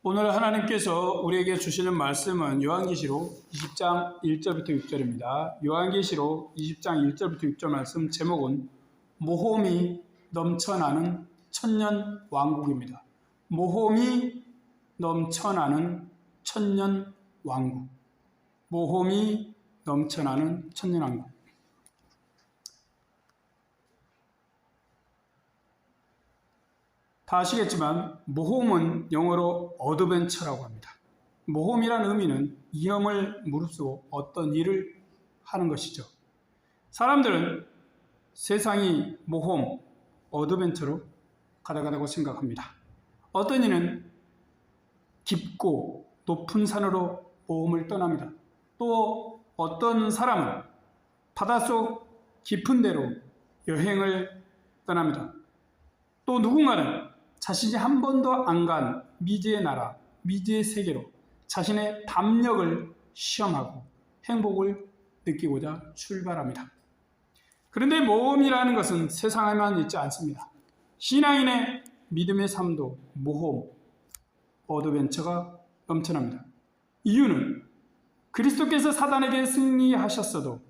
오늘 하나님께서 우리에게 주시는 말씀은 요한계시록 20장 1절부터 6절입니다. 요한계시록 20장 1절부터 6절 말씀 제목은 모험이 넘쳐나는 천년 왕국입니다. 모험이 넘쳐나는 천년 왕국. 모험이 넘쳐나는 천년 왕국. 다 아시겠지만 모험은 영어로 어드벤처라고 합니다. 모험이라는 의미는 위험을 무릅쓰고 어떤 일을 하는 것이죠. 사람들은 세상이 모험, 어드벤처로 가다가다고 생각합니다. 어떤 이는 깊고 높은 산으로 모험을 떠납니다. 또 어떤 사람은 바닷속 깊은 데로 여행을 떠납니다. 또 누군가는 자신이 한 번도 안 간 미지의 나라, 미지의 세계로 자신의 담력을 시험하고 행복을 느끼고자 출발합니다. 그런데 모험이라는 것은 세상에만 있지 않습니다. 신앙인의 믿음의 삶도 모험, 어드벤처가 넘쳐납니다. 이유는 그리스도께서 사단에게 승리하셨어도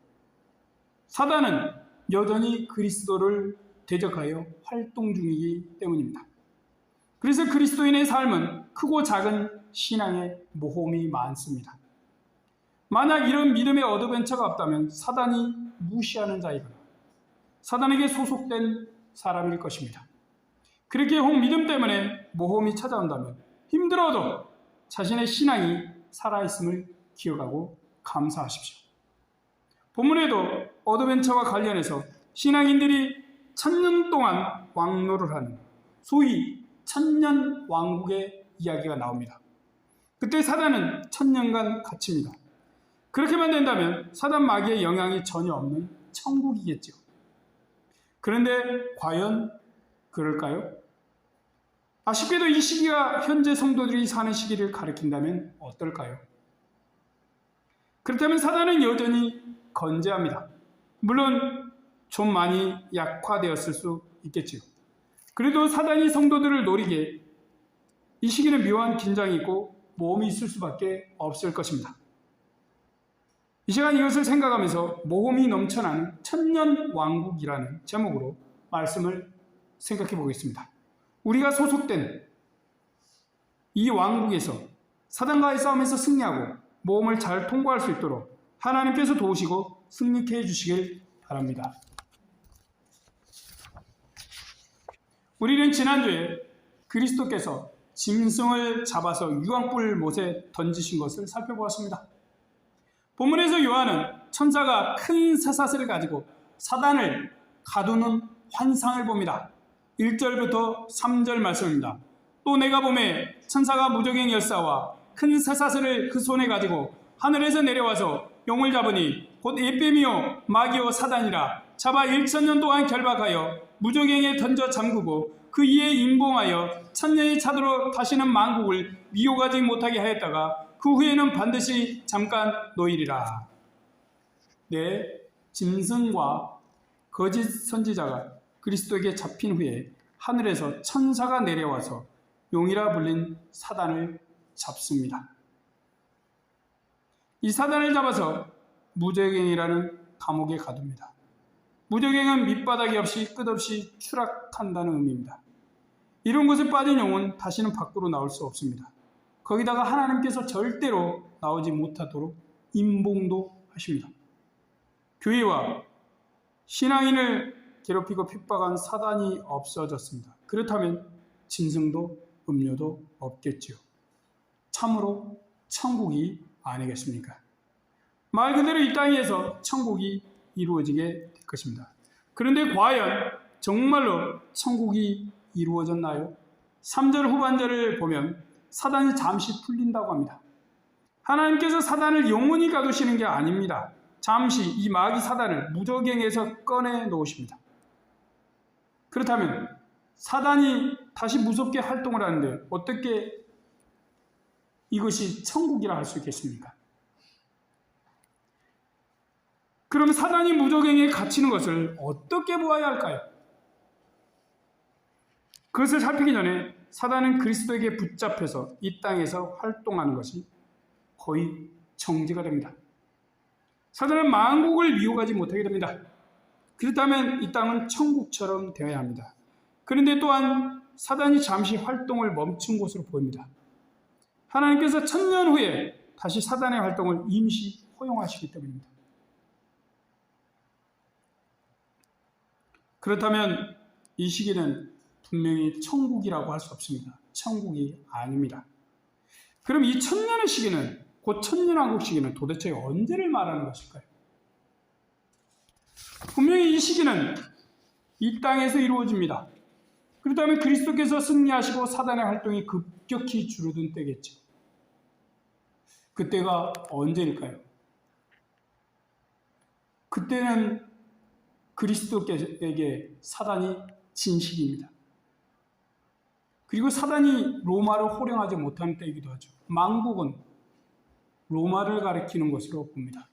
사단은 여전히 그리스도를 대적하여 활동 중이기 때문입니다. 그래서 그리스도인의 삶은 크고 작은 신앙의 모험이 많습니다. 만약 이런 믿음의 어드벤처가 없다면 사단이 무시하는 자이거나 사단에게 소속된 사람일 것입니다. 그렇게 혹 믿음 때문에 모험이 찾아온다면 힘들어도 자신의 신앙이 살아있음을 기억하고 감사하십시오. 본문에도 어드벤처와 관련해서 신앙인들이 천년 동안 왕노를 하는 소위 천년 왕국의 이야기가 나옵니다. 그때 사단은 천년간 갇힙니다. 그렇게만 된다면 사단 마귀의 영향이 전혀 없는 천국이겠죠. 그런데 과연 그럴까요? 아쉽게도 이 시기가 현재 성도들이 사는 시기를 가리킨다면 어떨까요? 그렇다면 사단은 여전히 건재합니다. 물론 좀 많이 약화되었을 수 있겠지요. 그래도 사단이 성도들을 노리기에 이 시기는 묘한 긴장이 있고 모험이 있을 수밖에 없을 것입니다. 이 시간 이것을 생각하면서 모험이 넘쳐나는 천년 왕국이라는 제목으로 말씀을 생각해 보겠습니다. 우리가 소속된 이 왕국에서 사단과의 싸움에서 승리하고 모험을 잘 통과할 수 있도록 하나님께서 도우시고 승리케 해주시길 바랍니다. 우리는 지난주에 그리스도께서 짐승을 잡아서 유황불 못에 던지신 것을 살펴보았습니다. 본문에서 요한은 천사가 큰 쇠사슬을 가지고 사단을 가두는 환상을 봅니다. 1절부터 3절 말씀입니다. 또 내가 보매 천사가 무저갱 열사와 큰 쇠사슬을 그 손에 가지고 하늘에서 내려와서 용을 잡으니 곧 에뱀이요 마귀요 사단이라 잡아 1000년 동안 결박하여 무저갱에 던져 잠그고 그 이에 임봉하여 천년이 차도록 다시는 만국을 미혹하지 못하게 하였다가 그 후에는 반드시 잠깐 놓이리라. 네, 짐승과 거짓 선지자가 그리스도에게 잡힌 후에 하늘에서 천사가 내려와서 용이라 불린 사단을 잡습니다. 이 사단을 잡아서 무저갱이라는 감옥에 가둡니다. 무저갱은 밑바닥이 없이 끝없이 추락한다는 의미입니다. 이런 곳에 빠진 영은 다시는 밖으로 나올 수 없습니다. 거기다가 하나님께서 절대로 나오지 못하도록 임봉도 하십니다. 교회와 신앙인을 괴롭히고 핍박한 사단이 없어졌습니다. 그렇다면 짐승도 음료도 없겠지요. 참으로 천국이 아니겠습니까? 말 그대로 이 땅에서 천국이 이루어지게 될 것입니다. 그런데 과연 정말로 천국이 이루어졌나요? 3절 후반절을 보면 사단이 잠시 풀린다고 합니다. 하나님께서 사단을 영원히 가두시는 게 아닙니다. 잠시 이 마귀 사단을 무저갱에서 꺼내 놓으십니다. 그렇다면 사단이 다시 무섭게 활동을 하는데 어떻게 이것이 천국이라 할 수 있겠습니까? 그럼 사단이 무저갱에 갇히는 것을 어떻게 보아야 할까요? 그것을 살피기 전에 사단은 그리스도에게 붙잡혀서 이 땅에서 활동하는 것이 거의 정지가 됩니다. 사단은 만국을 미혹하지 못하게 됩니다. 그렇다면 이 땅은 천국처럼 되어야 합니다. 그런데 또한 사단이 잠시 활동을 멈춘 것으로 보입니다. 하나님께서 1000년 후에 다시 사단의 활동을 임시 허용하시기 때문입니다. 그렇다면 이 시기는 분명히 천국이라고 할 수 없습니다. 천국이 아닙니다. 그럼 이 1000년의 시기는, 곧 천년왕국 시기는 도대체 언제를 말하는 것일까요? 분명히 이 시기는 이 땅에서 이루어집니다. 그렇다면 그리스도께서 승리하시고 사단의 활동이 급격히 줄어든 때겠죠. 그때가 언제일까요? 그때는 그리스도에게 사단이 진 시기입니다. 그리고 사단이 로마를 호령하지 못하는 때이기도 하죠. 만국은 로마를 가리키는 것으로 봅니다.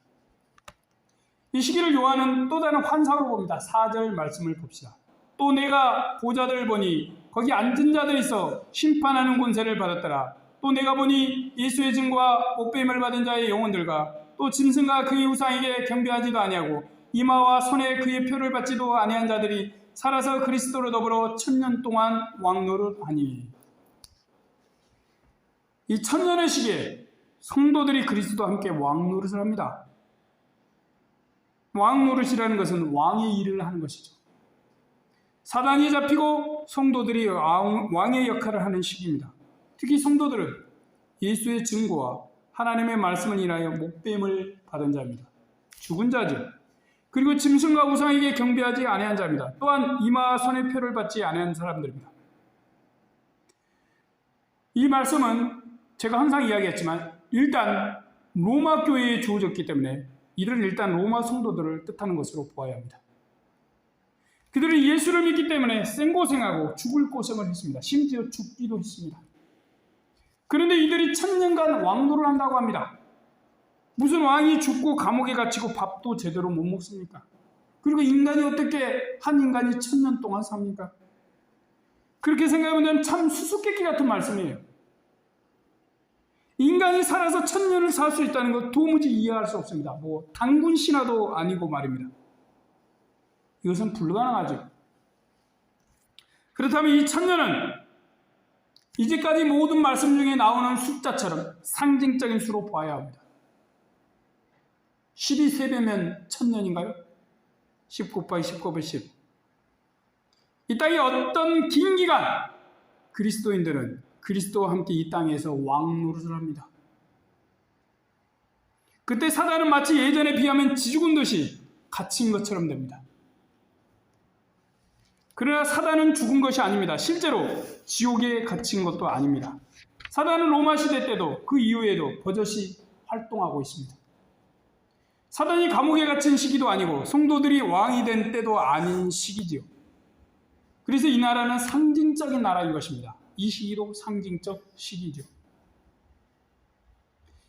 이 시기를 요한은 또 다른 환상으로 봅니다. 4절 말씀을 봅시다. 또 내가 보좌들을 보니 거기 앉은 자들이 있어 심판하는 권세를 받았더라. 또 내가 보니 예수의 증거와 못배임을 받은 자의 영혼들과 또 짐승과 그의 우상에게 경배하지도 아니하고 이마와 손에 그의 표를 받지도 아니한 자들이 살아서 그리스도로 더불어 1000년 동안 왕노릇하니. 이 1000년의 시기에 성도들이 그리스도와 함께 왕노릇을 합니다. 왕노릇이라는 것은 왕의 일을 하는 것이죠. 사단이 잡히고 성도들이 왕의 역할을 하는 시기입니다. 특히 성도들은 예수의 증거와 하나님의 말씀을 인하여 목배임을 받은 자입니다. 죽은 자죠. 그리고 짐승과 우상에게 경배하지 아니한 자입니다. 또한 이마와 손의 표를 받지 아니한 사람들입니다. 이 말씀은 제가 항상 이야기했지만 일단 로마 교회에 주어졌기 때문에 이들은 일단 로마 성도들을 뜻하는 것으로 보아야 합니다. 그들은 예수를 믿기 때문에 생고생하고 죽을 고생을 했습니다. 심지어 죽기도 했습니다. 그런데 이들이 1000년간 왕노를 한다고 합니다. 무슨 왕이 죽고 감옥에 갇히고 밥도 제대로 못 먹습니까? 그리고 인간이 어떻게 한 인간이 1000년 동안 삽니까? 그렇게 생각하면 참 수수께끼 같은 말씀이에요. 인간이 살아서 1000년을 살 수 있다는 것 도무지 이해할 수 없습니다. 뭐 단군 신화도 아니고 말입니다. 이것은 불가능하죠. 그렇다면 이 1000년은 이제까지 모든 말씀 중에 나오는 숫자처럼 상징적인 수로 봐야 합니다. 12세배면 1000년인가요? 10 곱하기 10 곱하기 10. 이 땅에 어떤 긴 기간 그리스도인들은 그리스도와 함께 이 땅에서 왕노릇을 합니다. 그때 사단은 마치 예전에 비하면 지죽은 듯이 갇힌 것처럼 됩니다. 그러나 사단은 죽은 것이 아닙니다. 실제로 지옥에 갇힌 것도 아닙니다. 사단은 로마 시대 때도 그 이후에도 버젓이 활동하고 있습니다. 사단이 감옥에 갇힌 시기도 아니고 성도들이 왕이 된 때도 아닌 시기지요. 그래서 이 나라는 상징적인 나라인 것입니다. 이 시기도 상징적 시기죠.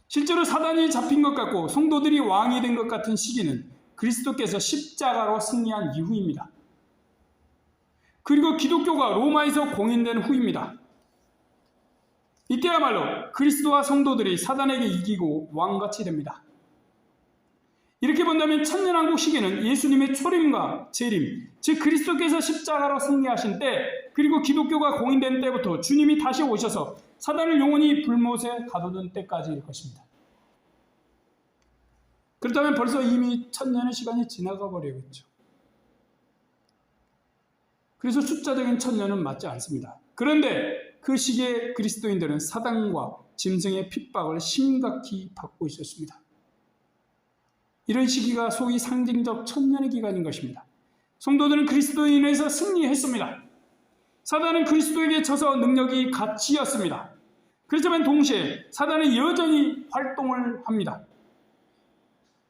실제로 사단이 잡힌 것 같고 성도들이 왕이 된 것 같은 시기는 그리스도께서 십자가로 승리한 이후입니다. 그리고 기독교가 로마에서 공인된 후입니다. 이때야말로 그리스도와 성도들이 사단에게 이기고 왕같이 됩니다. 이렇게 본다면 천년왕국 시기는 예수님의 초림과 재림, 즉 그리스도께서 십자가로 승리하신 때, 그리고 기독교가 공인된 때부터 주님이 다시 오셔서 사단을 영원히 불못에 가두는 때까지일 것입니다. 그렇다면 벌써 이미 1000년의 시간이 지나가 버리겠죠. 그래서 숫자적인 1000년은 맞지 않습니다. 그런데 그 시기에 그리스도인들은 사단과 짐승의 핍박을 심각히 받고 있었습니다. 이런 시기가 소위 상징적 1000년의 기간인 것입니다. 성도들은 그리스도인에서 승리했습니다. 사단은 그리스도에게 져서 능력이 같이였습니다. 그렇지만 동시에 사단은 여전히 활동을 합니다.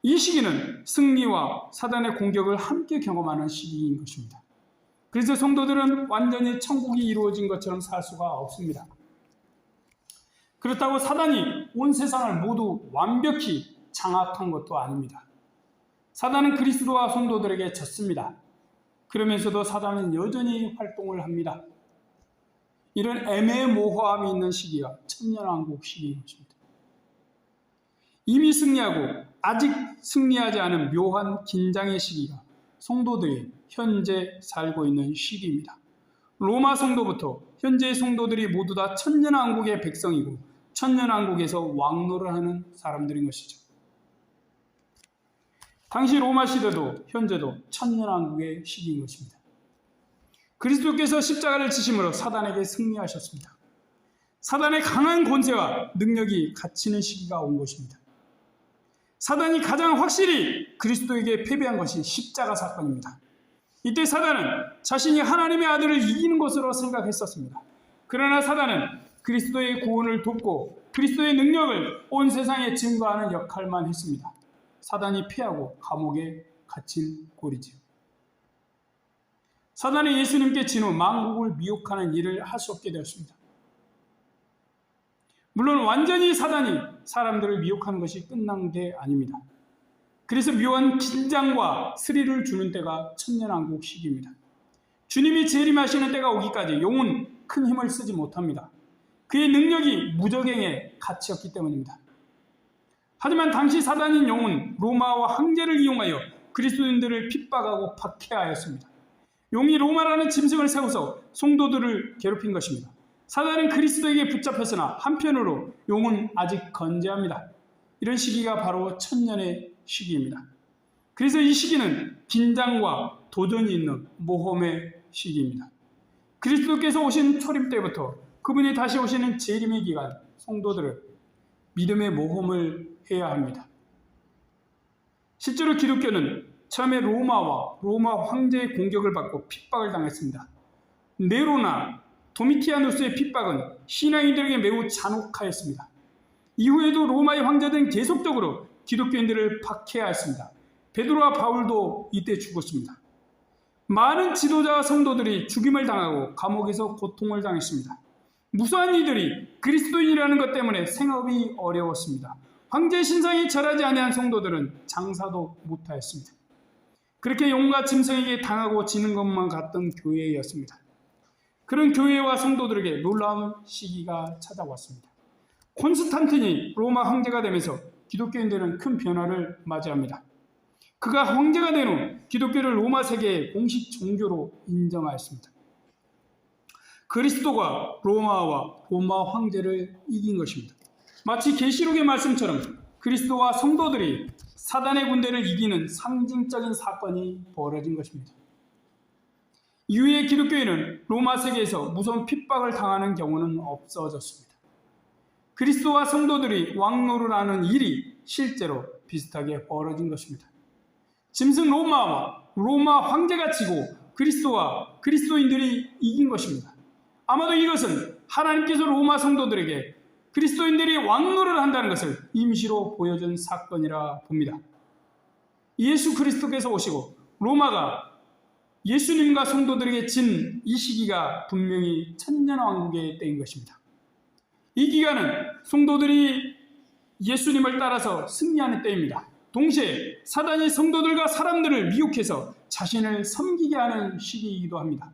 이 시기는 승리와 사단의 공격을 함께 경험하는 시기인 것입니다. 그래서 성도들은 완전히 천국이 이루어진 것처럼 살 수가 없습니다. 그렇다고 사단이 온 세상을 모두 완벽히 장악한 것도 아닙니다. 사단은 그리스도와 성도들에게 졌습니다. 그러면서도 사단은 여전히 활동을 합니다. 이런 애매모호함이 있는 시기가 천년왕국 시기인 것입니다. 이미 승리하고 아직 승리하지 않은 묘한 긴장의 시기가 성도들이 현재 살고 있는 시기입니다. 로마 성도부터 현재의 성도들이 모두 다 천년왕국의 백성이고 천년왕국에서 왕노를 하는 사람들인 것이죠. 당시 로마 시대도 현재도 천년왕국의 시기인 것입니다. 그리스도께서 십자가를 지심으로 사단에게 승리하셨습니다. 사단의 강한 권세와 능력이 갇히는 시기가 온 것입니다. 사단이 가장 확실히 그리스도에게 패배한 것이 십자가 사건입니다. 이때 사단은 자신이 하나님의 아들을 이기는 것으로 생각했었습니다. 그러나 사단은 그리스도의 구원을 돕고 그리스도의 능력을 온 세상에 증거하는 역할만 했습니다. 사단이 패하고 감옥에 갇힌 꼴이지요. 사단이 예수님께 진 후 만국을 미혹하는 일을 할 수 없게 되었습니다. 물론 완전히 사단이 사람들을 미혹하는 것이 끝난 게 아닙니다. 그래서 묘한 긴장과 스릴을 주는 때가 천년왕국 시기입니다. 주님이 재림하시는 때가 오기까지 영은 큰 힘을 쓰지 못합니다. 그의 능력이 무적행에 갇혔기 때문입니다. 하지만 당시 사단인 용은 로마와 황제를 이용하여 그리스도인들을 핍박하고 박해하였습니다. 용이 로마라는 짐승을 세워서 성도들을 괴롭힌 것입니다. 사단은 그리스도에게 붙잡혔으나 한편으로 용은 아직 건재합니다. 이런 시기가 바로 천년의 시기입니다. 그래서 이 시기는 긴장과 도전이 있는 모험의 시기입니다. 그리스도께서 오신 초림 때부터 그분이 다시 오시는 재림의 기간, 성도들은 믿음의 모험을 해야 합니다. 실제로 기독교는 처음에 로마 황제의 공격을 받고 핍박을 당했습니다. 네로나 도미티아누스의 핍박은 신앙인들에게 매우 잔혹하였습니다. 이후에도 로마의 황제들은 계속적으로 기독교인들을 박해하였습니다. 베드로와 바울도 이때 죽었습니다. 많은 지도자와 성도들이 죽임을 당하고 감옥에서 고통을 당했습니다. 무수한 이들이 그리스도인이라는 것 때문에 생업이 어려웠습니다. 황제 신상이 절하지 아니한 성도들은 장사도 못하였습니다. 그렇게 용과 짐승에게 당하고 지는 것만 같던 교회였습니다. 그런 교회와 성도들에게 놀라운 시기가 찾아왔습니다. 콘스탄틴이 로마 황제가 되면서 기독교인들은 큰 변화를 맞이합니다. 그가 황제가 된 후 기독교를 로마 세계의 공식 종교로 인정하였습니다. 그리스도가 로마 황제를 이긴 것입니다. 마치 계시록의 말씀처럼 그리스도와 성도들이 사단의 군대를 이기는 상징적인 사건이 벌어진 것입니다. 이후에 기독교인은 로마 세계에서 무서운 핍박을 당하는 경우는 없어졌습니다. 그리스도와 성도들이 왕노를 하는 일이 실제로 비슷하게 벌어진 것입니다. 짐승 로마 황제가 지고 그리스도와 그리스도인들이 이긴 것입니다. 아마도 이것은 하나님께서 로마 성도들에게 그리스도인들이 왕노를 한다는 것을 임시로 보여준 사건이라 봅니다. 예수 그리스도께서 오시고 로마가 예수님과 성도들에게 진 이 시기가 분명히 천년왕국의 때인 것입니다. 이 기간은 성도들이 예수님을 따라서 승리하는 때입니다. 동시에 사단이 성도들과 사람들을 미혹해서 자신을 섬기게 하는 시기이기도 합니다.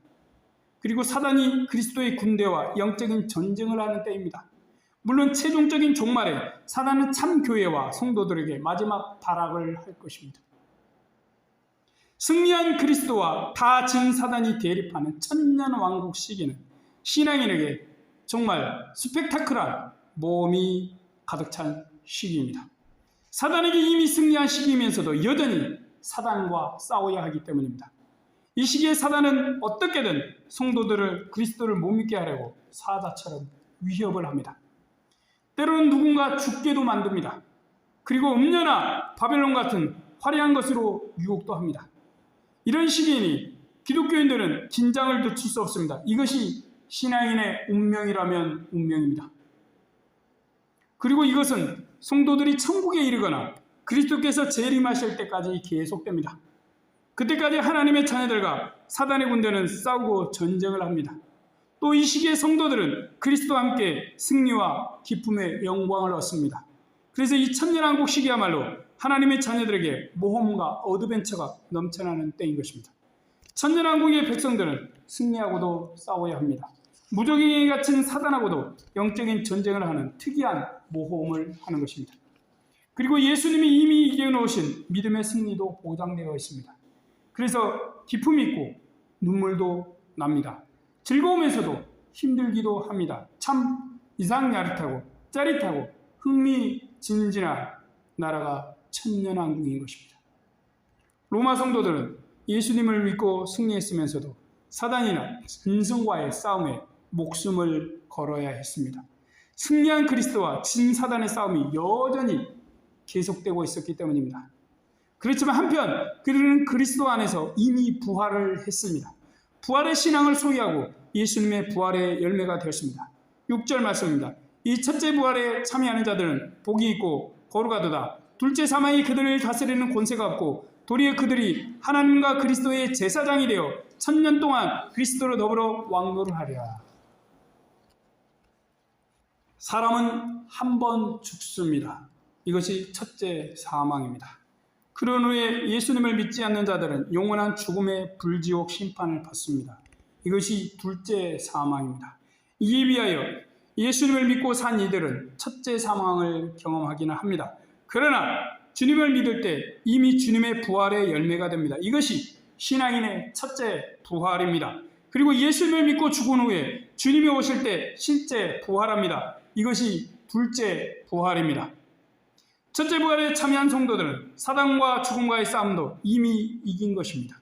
그리고 사단이 그리스도의 군대와 영적인 전쟁을 하는 때입니다. 물론 최종적인 종말에 사단은 참 교회와 성도들에게 마지막 발악을 할 것입니다. 승리한 그리스도와 다 진 사단이 대립하는 천년왕국 시기는 신앙인에게 정말 스펙타클한 모험이 가득 찬 시기입니다. 사단에게 이미 승리한 시기이면서도 여전히 사단과 싸워야 하기 때문입니다. 이 시기에 사단은 어떻게든 성도들을 그리스도를 못 믿게 하려고 사자처럼 위협을 합니다. 때로는 누군가 죽게도 만듭니다. 그리고 음녀나 바벨론 같은 화려한 것으로 유혹도 합니다. 이런 시기이니 기독교인들은 긴장을 늦출 수 없습니다. 이것이 신앙인의 운명이라면 운명입니다. 그리고 이것은 성도들이 천국에 이르거나 그리스도께서 재림하실 때까지 계속됩니다. 그때까지 하나님의 자녀들과 사단의 군대는 싸우고 전쟁을 합니다. 또 이 시기에 성도들은 그리스도와 함께 승리와 기쁨의 영광을 얻습니다. 그래서 이 천년왕국 시기야말로 하나님의 자녀들에게 모험과 어드벤처가 넘쳐나는 때인 것입니다. 천년왕국의 백성들은 승리하고도 싸워야 합니다. 무적행에 갇힌 사단하고도 영적인 전쟁을 하는 특이한 모험을 하는 것입니다. 그리고 예수님이 이미 이겨놓으신 믿음의 승리도 보장되어 있습니다. 그래서 기쁨이 있고 눈물도 납니다. 즐거우면서도 힘들기도 합니다. 참 이상야릇하고 짜릿하고 흥미진진한 나라가 천년왕국인 것입니다. 로마 성도들은 예수님을 믿고 승리했으면서도 사단이나 짐승과의 싸움에 목숨을 걸어야 했습니다. 승리한 그리스도와 진 사단의 싸움이 여전히 계속되고 있었기 때문입니다. 그렇지만 한편 그들은 그리스도 안에서 이미 부활을 했습니다. 부활의 신앙을 소유하고 예수님의 부활의 열매가 되었습니다. 6절 말씀입니다. 이 첫째 부활에 참여하는 자들은 복이 있고 거룩하도다. 둘째 사망이 그들을 다스리는 권세가 없고 도리어 그들이 하나님과 그리스도의 제사장이 되어 천년 동안 그리스도로 더불어 왕노를 하리라. 사람은 한 번 죽습니다. 이것이 첫째 사망입니다. 그런 후에 예수님을 믿지 않는 자들은 영원한 죽음의 불지옥 심판을 받습니다. 이것이 둘째 사망입니다. 이에 비하여 예수님을 믿고 산 이들은 첫째 사망을 경험하기는 합니다. 그러나 주님을 믿을 때 이미 주님의 부활의 열매가 됩니다. 이것이 신앙인의 첫째 부활입니다. 그리고 예수님을 믿고 죽은 후에 주님이 오실 때 실제 부활합니다. 이것이 둘째 부활입니다. 첫째 부활에 참여한 성도들은 사단과 죽음과의 싸움도 이미 이긴 것입니다.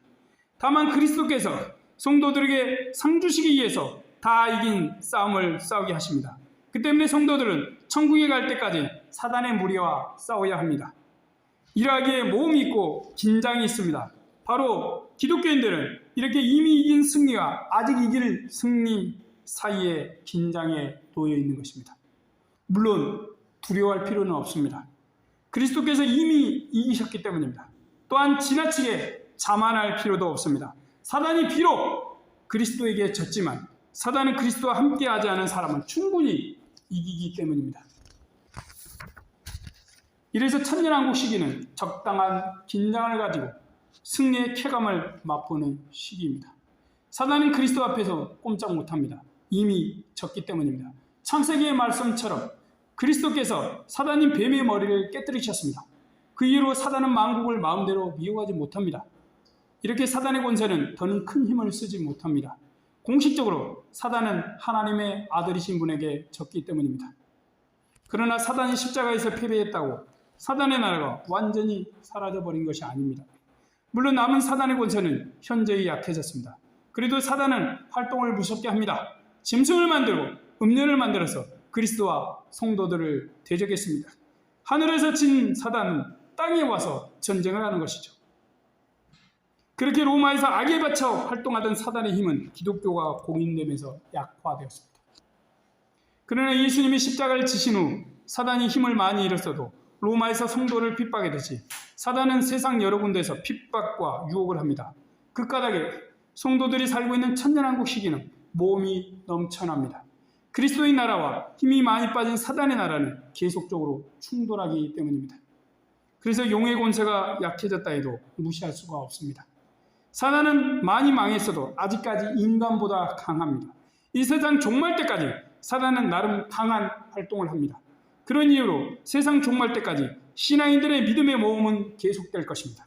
다만 그리스도께서 성도들에게 상 주시기 위해서 다 이긴 싸움을 싸우게 하십니다. 그 때문에 성도들은 천국에 갈 때까지 사단의 무리와 싸워야 합니다. 일하기에 모험이 있고 긴장이 있습니다. 바로 기독교인들은 이렇게 이미 이긴 승리와 아직 이길 승리 사이에 긴장에 놓여 있는 것입니다. 물론 두려워할 필요는 없습니다. 그리스도께서 이미 이기셨기 때문입니다. 또한 지나치게 자만할 필요도 없습니다. 사단이 비록 그리스도에게 졌지만 사단은 그리스도와 함께하지 않은 사람은 충분히 이기기 때문입니다. 이래서 천년왕국 시기는 적당한 긴장을 가지고 승리의 쾌감을 맛보는 시기입니다. 사단은 그리스도 앞에서 꼼짝 못합니다. 이미 졌기 때문입니다. 창세기의 말씀처럼 그리스도께서 사단인 뱀의 머리를 깨뜨리셨습니다. 그 이후로 사단은 만국을 마음대로 미혹하지 못합니다. 이렇게 사단의 권세는 더는 큰 힘을 쓰지 못합니다. 공식적으로 사단은 하나님의 아들이신 분에게 졌기 때문입니다. 그러나 사단이 십자가에서 패배했다고 사단의 나라가 완전히 사라져버린 것이 아닙니다. 물론 남은 사단의 권세는 현저히 약해졌습니다. 그래도 사단은 활동을 무섭게 합니다. 짐승을 만들고 음료를 만들어서 그리스도와 성도들을 대적했습니다. 하늘에서 진 사단은 땅에 와서 전쟁을 하는 것이죠. 그렇게 로마에서 악에 바쳐 활동하던 사단의 힘은 기독교가 공인되면서 약화되었습니다. 그러나 예수님이 십자가를 지신 후 사단이 힘을 많이 잃었어도 로마에서 성도를 핍박하듯이 사단은 세상 여러 군데에서 핍박과 유혹을 합니다. 그 까닭에 성도들이 살고 있는 천년왕국 시기는 모험이 넘쳐납니다. 그리스도의 나라와 힘이 많이 빠진 사단의 나라는 계속적으로 충돌하기 때문입니다. 그래서 용의 권세가 약해졌다 해도 무시할 수가 없습니다. 사단은 많이 망했어도 아직까지 인간보다 강합니다. 이 세상 종말 때까지 사단은 나름 강한 활동을 합니다. 그런 이유로 세상 종말 때까지 신앙인들의 믿음의 모험은 계속될 것입니다.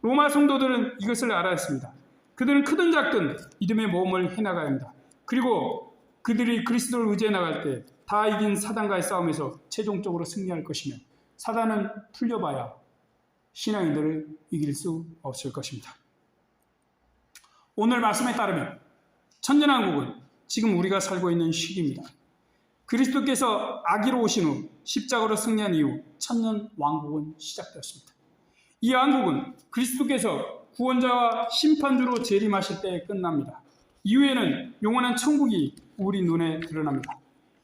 로마 성도들은 이것을 알아야 했습니다. 그들은 크든 작든 믿음의 모험을 해나가야 합니다. 그리고 그들이 그리스도를 의지해 나갈 때 다 이긴 사단과의 싸움에서 최종적으로 승리할 것이며 사단은 풀려봐야 신앙인들을 이길 수 없을 것입니다. 오늘 말씀에 따르면 천년왕국은 지금 우리가 살고 있는 시기입니다. 그리스도께서 아기로 오신 후 십자가로 승리한 이후 천년왕국은 시작되었습니다. 이 왕국은 그리스도께서 구원자와 심판주로 재림하실 때 끝납니다. 이후에는 영원한 천국이 우리 눈에 드러납니다.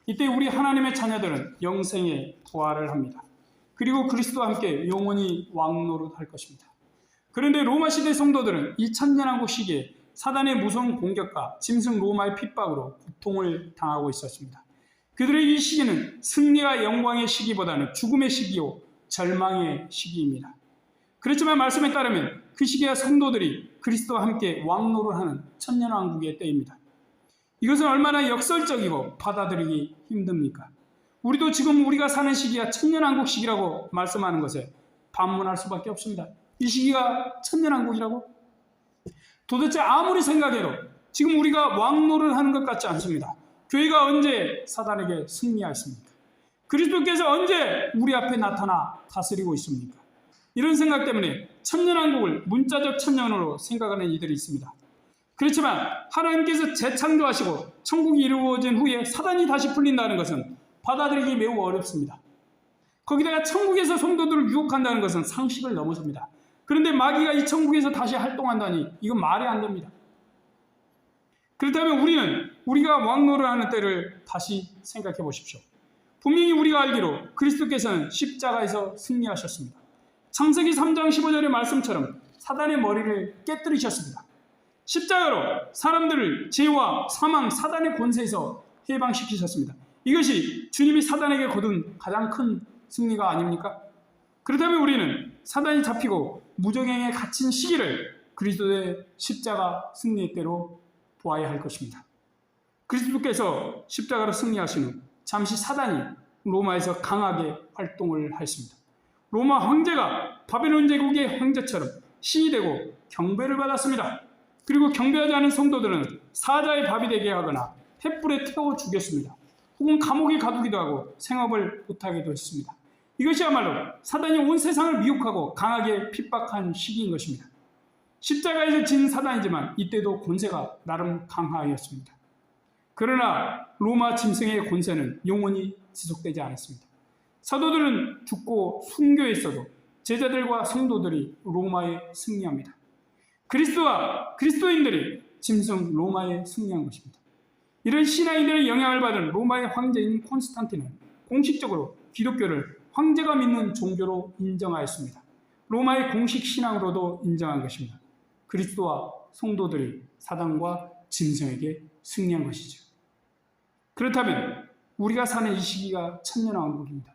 이때 우리 하나님의 자녀들은 영생의 부활을 합니다. 그리고 그리스도와 함께 영원히 왕노릇할 것입니다. 그런데 로마 시대 성도들은 이 천년왕국 시기에 사단의 무서운 공격과 짐승 로마의 핍박으로 고통을 당하고 있었습니다. 그들의 이 시기는 승리와 영광의 시기보다는 죽음의 시기요 절망의 시기입니다. 그렇지만 말씀에 따르면 그 시기가 성도들이 그리스도와 함께 왕노를 하는 천년왕국의 때입니다. 이것은 얼마나 역설적이고 받아들이기 힘듭니까? 우리도 지금 우리가 사는 시기가 천년왕국 시기라고 말씀하는 것에 반문할 수밖에 없습니다. 이 시기가 천년왕국이라고? 도대체 아무리 생각해도 지금 우리가 왕노를 하는 것 같지 않습니다. 교회가 언제 사단에게 승리하였습니까? 그리스도께서 언제 우리 앞에 나타나 다스리고 있습니까? 이런 생각 때문에 천년왕국을 문자적 천년으로 생각하는 이들이 있습니다. 그렇지만 하나님께서 재창조하시고 천국이 이루어진 후에 사단이 다시 풀린다는 것은 받아들이기 매우 어렵습니다. 거기다가 천국에서 성도들을 유혹한다는 것은 상식을 넘어섭니다. 그런데 마귀가 이 천국에서 다시 활동한다니 이건 말이 안 됩니다. 그렇다면 우리는 우리가 왕노를 하는 때를 다시 생각해 보십시오. 분명히 우리가 알기로 그리스도께서는 십자가에서 승리하셨습니다. 창세기 3장 15절의 말씀처럼 사단의 머리를 깨뜨리셨습니다. 십자가로 사람들을 죄와 사망, 사단의 권세에서 해방시키셨습니다. 이것이 주님이 사단에게 거둔 가장 큰 승리가 아닙니까? 그렇다면 우리는 사단이 잡히고 무저갱에 갇힌 시기를 그리스도의 십자가 승리의 때로 보아야 할 것입니다. 그리스도께서 십자가로 승리하신 후 잠시 사단이 로마에서 강하게 활동을 하였습니다. 로마 황제가 바벨론 제국의 황제처럼 신이 되고 경배를 받았습니다. 그리고 경배하지 않은 성도들은 사자의 밥이 되게 하거나 횃불에 태워 죽였습니다. 혹은 감옥에 가두기도 하고 생업을 못하기도 했습니다. 이것이야말로 사단이 온 세상을 미혹하고 강하게 핍박한 시기인 것입니다. 십자가에서 진 사단이지만 이때도 권세가 나름 강하였습니다. 그러나 로마 짐승의 권세는 영원히 지속되지 않았습니다. 사도들은 죽고 순교했어도 제자들과 성도들이 로마에 승리합니다. 그리스도와 그리스도인들이 짐승 로마에 승리한 것입니다. 이런 신하인들의 영향을 받은 로마의 황제인 콘스탄틴은 공식적으로 기독교를 황제가 믿는 종교로 인정하였습니다. 로마의 공식 신앙으로도 인정한 것입니다. 그리스도와 성도들이 사단과 짐승에게 승리한 것이죠. 그렇다면 우리가 사는 이 시기가 천년왕국입니다.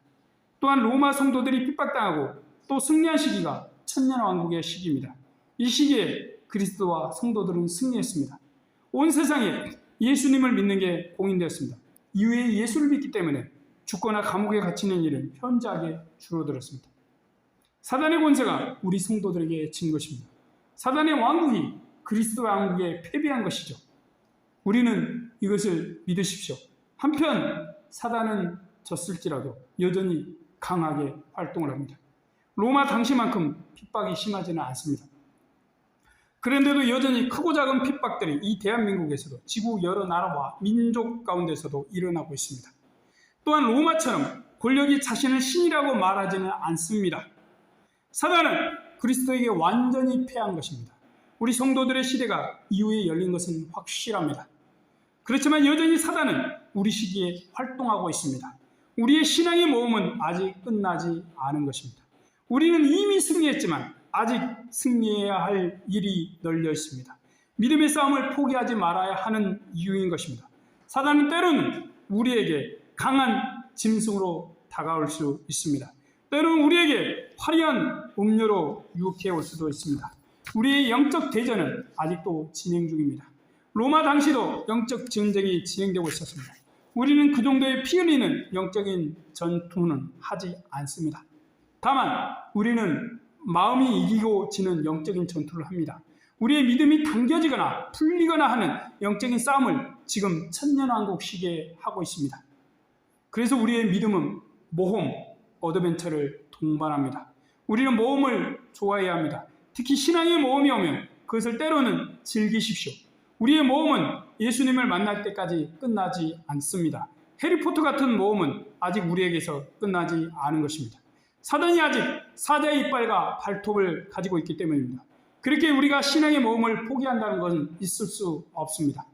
또한 로마 성도들이 핍박당하고 또 승리한 시기가 천년왕국의 시기입니다. 이 시기에 그리스도와 성도들은 승리했습니다. 온 세상에 예수님을 믿는 게 공인되었습니다. 이후에 예수를 믿기 때문에 죽거나 감옥에 갇히는 일은 현저하게 줄어들었습니다. 사단의 권세가 우리 성도들에게 진 것입니다. 사단의 왕국이 그리스도의 왕국에 패배한 것이죠. 우리는 이것을 믿으십시오. 한편 사단은 졌을지라도 여전히 강하게 활동을 합니다. 로마 당시만큼 핍박이 심하지는 않습니다. 그런데도 여전히 크고 작은 핍박들이 이 대한민국에서도 지구 여러 나라와 민족 가운데서도 일어나고 있습니다. 또한 로마처럼 권력이 자신을 신이라고 말하지는 않습니다. 사단은 그리스도에게 완전히 패한 것입니다. 우리 성도들의 시대가 이후에 열린 것은 확실합니다. 그렇지만 여전히 사단은 우리 시기에 활동하고 있습니다. 우리의 신앙의 모험은 아직 끝나지 않은 것입니다. 우리는 이미 승리했지만 아직 승리해야 할 일이 널려 있습니다. 믿음의 싸움을 포기하지 말아야 하는 이유인 것입니다. 사단은 때로는 우리에게 강한 짐승으로 다가올 수 있습니다. 때로는 우리에게 화려한 음료로 유혹해 올 수도 있습니다. 우리의 영적 대전은 아직도 진행 중입니다. 로마 당시도 영적 전쟁이 진행되고 있었습니다. 우리는 그 정도의 피 흘리는 영적인 전투는 하지 않습니다. 다만 우리는 마음이 이기고 지는 영적인 전투를 합니다. 우리의 믿음이 당겨지거나 풀리거나 하는 영적인 싸움을 지금 천년왕국 시기에 하고 있습니다. 그래서 우리의 믿음은 모험, 어드벤처를 동반합니다. 우리는 모험을 좋아해야 합니다. 특히 신앙의 모험이 오면 그것을 때로는 즐기십시오. 우리의 모험은 예수님을 만날 때까지 끝나지 않습니다. 해리포터 같은 모험은 아직 우리에게서 끝나지 않은 것입니다. 사단이 아직 사자의 이빨과 발톱을 가지고 있기 때문입니다. 그렇게 우리가 신앙의 모험을 포기한다는 것은 있을 수 없습니다.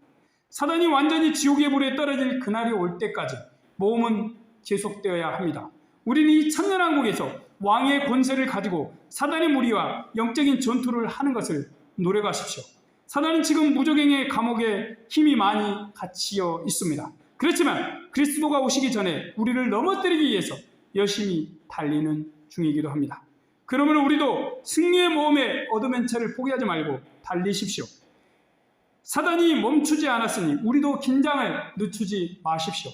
사단이 완전히 지옥의 불에 떨어질 그날이 올 때까지 모험은 계속되어야 합니다. 우리는 이 천년왕국에서 왕의 권세를 가지고 사단의 무리와 영적인 전투를 하는 것을 노력하십시오. 사단은 지금 무저갱의 감옥에 힘이 많이 갇혀 있습니다. 그렇지만 그리스도가 오시기 전에 우리를 넘어뜨리기 위해서 열심히 달리는 중이기도 합니다. 그러므로 우리도 승리의 모험의 어드벤처를 포기하지 말고 달리십시오. 사단이 멈추지 않았으니 우리도 긴장을 늦추지 마십시오.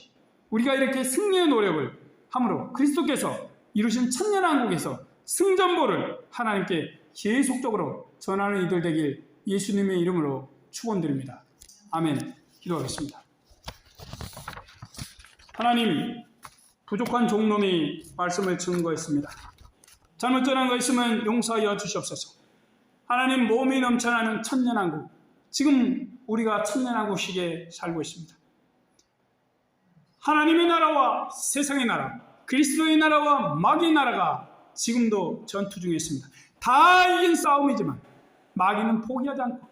우리가 이렇게 승리의 노력을 함으로 그리스도께서 이루신 천년왕국에서 승전보를 하나님께 계속적으로 전하는 이들 되길 예수님의 이름으로 축원드립니다. 아멘. 기도하겠습니다. 하나님, 부족한 종놈이 말씀을 증거했습니다. 잘못 전한 거 있으면 용서하여 주시옵소서. 하나님, 몸이 넘쳐나는 천년왕국, 지금 우리가 천년왕국 시기에 살고 있습니다. 하나님의 나라와 세상의 나라, 그리스도의 나라와 마귀의 나라가 지금도 전투 중에 있습니다. 다 이긴 싸움이지만 마귀는 포기하지 않고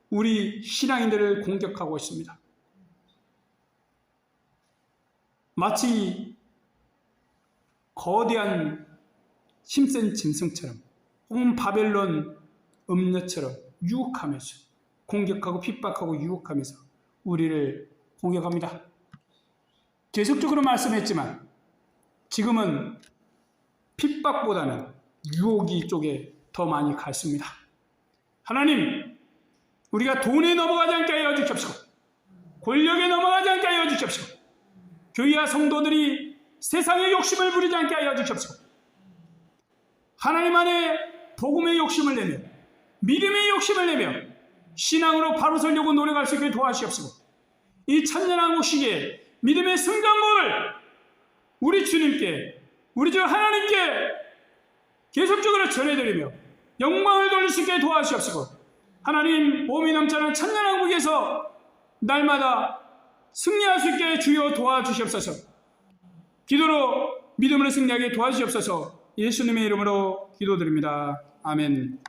우리 신앙인들을 공격하고 있습니다. 마치 거대한 힘센 짐승처럼 혹은 바벨론 음녀처럼 유혹하면서 공격하고 핍박하고 유혹하면서 우리를 공격합니다. 계속적으로 말씀했지만 지금은 핍박보다는 유혹이 쪽에 더 많이 갔습니다. 하나님, 우리가 돈에 넘어가지 않게 하여 주십시오. 권력에 넘어가지 않게 하여 주십시오. 교회와 성도들이 세상의 욕심을 부리지 않게 하여 주십시오. 하나님 안에 복음의 욕심을 내며 믿음의 욕심을 내며 신앙으로 바로 서려고 노력할 수 있게 도와주십시오. 이 천년왕국 시기에 믿음의 승전보를 우리 주님께, 우리 주 하나님께 계속적으로 전해드리며 영광을 돌릴 수 있게 도와주십시오. 하나님, 몸이 넘쳐나는 천년왕국에서 날마다 승리할 수 있게 주여 도와주시옵소서. 기도로 믿음으로 승리하게 도와주시옵소서. 예수님의 이름으로 기도드립니다. 아멘.